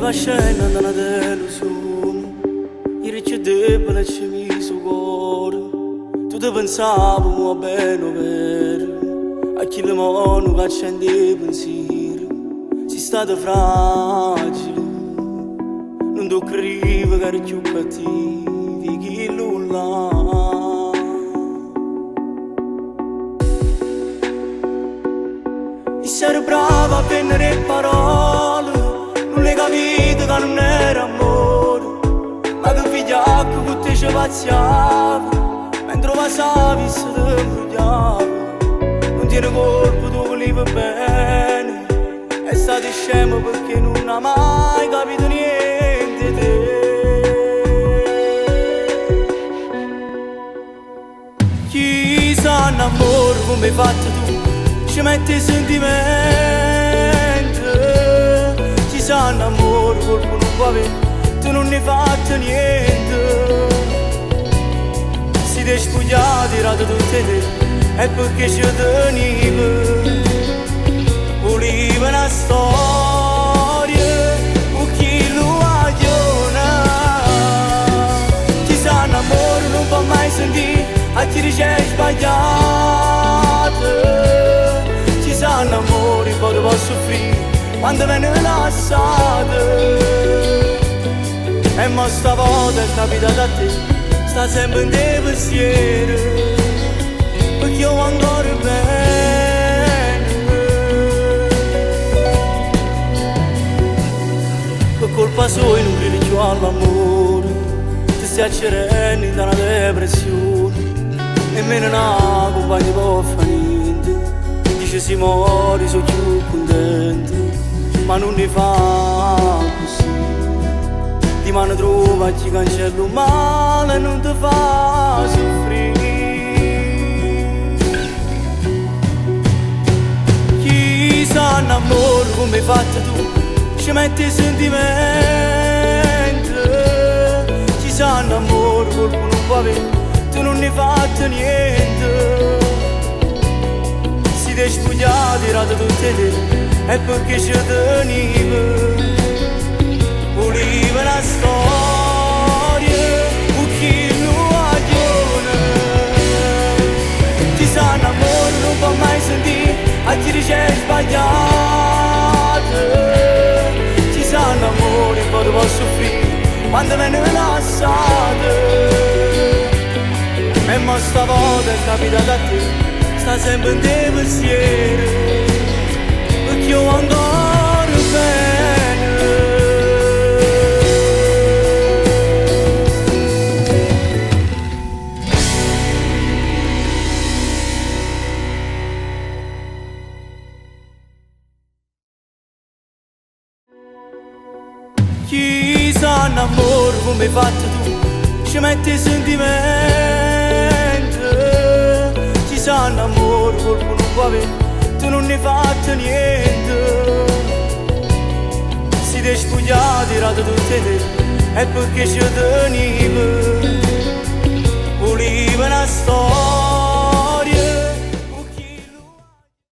va scena da una delusione, ieri c'è debole c'è mi su cuore. Tu te pensavo mo bene vero, a chi le mano che accende i pensieri. Sei stata fragile, non ti credevo che eri più cattivi che nulla. E sei brava a prendere parole, non le capite che non era amore, ma che figliacco che te ci pazziava, mentre passavi se te imbrugliava. Non tiene colpo, tu volevi bene, è stato scemo perché non ha mai capito niente te. Chissà un amore come hai fatto tu, ci metti sentimento. Chissà un amore colpo non può avere, tu non ne hai fatto niente. Si ti spogliati, tirato tutte te, è perché ci tenevo. Volevo una storia, con chi lo agiona. Chissà un amore non può mai sentire, a chi dice sbagliato. Chissà un amore poi può soffrire, quando viene lasciato. E mo stavolta è capitato a te, sta sempre in te pensiero, perché io ancora bene. Per colpa sua non credi più all'amore, ti stai accerendo da una depressione, nemmeno una compagna può fare niente. Dice si muore, sono più contento, ma non ne fa così. Di mano trova chi cancella un male e non ti fa soffrire. Chissà un amore come hai fatto tu, ci metti sentimento. Chissà un amore colpo non può avere, tu non ne hai fatto niente. Si ti spogliati, tirato tutte te, è perché ci tenevo. Volevo una storia, con chi lo agiona. Chissà un amore non può mai sentire, a chi dice sbagliato. Chissà un amore poi può soffrire, quando viene lasciato. E mo stavolta è capitato a te, sta sempre in te pensiero, perché io ancora bene. Chissà un amore come hai fatto tu, ci metti sentimento. Chissà un amore colpo non può avere, tu non ne hai fatto niente. Si ti spogliati, tirato tutte te, è perché ci tenevo. Volevo una storia.